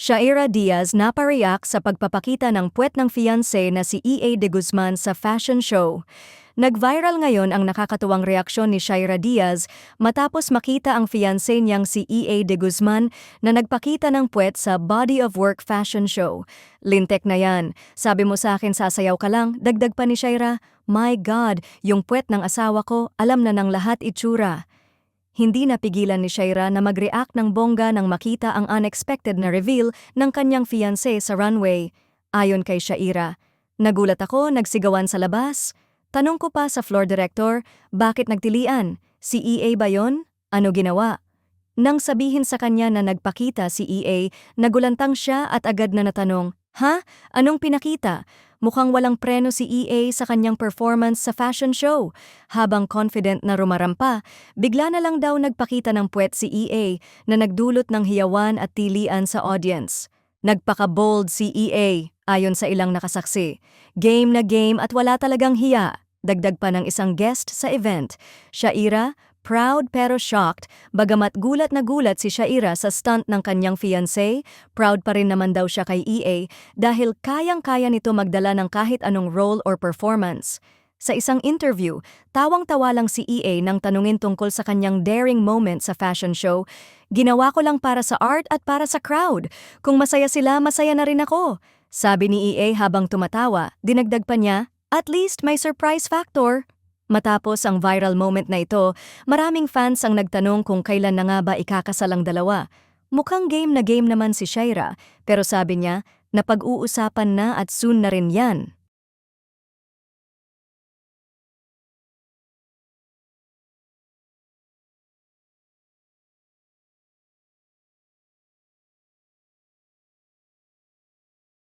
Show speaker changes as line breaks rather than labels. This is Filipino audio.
Shaira Diaz napareact sa pagpapakita ng puwet ng fiancé na si E.A. de Guzman sa fashion show. Nag-viral ngayon ang nakakatuwang reaksyon ni Shaira Diaz matapos makita ang fiancé niyang si E.A. de Guzman na nagpakita ng puwet sa Body of Work fashion show. Lintek na yan. Sabi mo sa akin sasayaw ka lang, dagdag pa ni Shaira, "My God, yung puwet ng asawa ko, alam na ng lahat itsura." Hindi napigilan ni Shaira na mag-react ng bongga nang makita ang unexpected na reveal ng kanyang fiancé sa runway. Ayon kay Shaira, "Nagulat ako, nagsigawan sa labas. Tanong ko pa sa floor director, bakit nagtilian? Si E.A. ba yon? Ano ginawa?" Nang sabihin sa kanya na nagpakita si E.A., nagulantang siya at agad na natanong, "Ha? Anong pinakita?" Mukhang walang preno si E.A. sa kanyang performance sa fashion show. Habang confident na rumarampa, bigla na lang daw nagpakita ng puwet si E.A. na nagdulot ng hiyawan at tilian sa audience. Nagpaka-bold si E.A. ayon sa ilang nakasaksi. Game na game at wala talagang hiya. Dagdag pa ng isang guest sa event. Shaira, proud pero shocked, bagamat gulat na gulat si Shaira sa stunt ng kanyang fiancé, proud pa rin naman daw siya kay E.A. dahil kayang-kaya nito magdala ng kahit anong role or performance. Sa isang interview, tawang-tawa lang si E.A. nang tanungin tungkol sa kanyang daring moment sa fashion show. "Ginawa ko lang para sa art at para sa crowd. Kung masaya sila, masaya na rin ako." Sabi ni E.A. habang tumatawa, dinagdag pa niya, "At least may surprise factor." Matapos ang viral moment na ito, maraming fans ang nagtanong kung kailan na nga ba ikakasal ang dalawa. Mukhang game na game naman si Shaira, pero sabi niya, napag-uusapan na at soon na rin yan.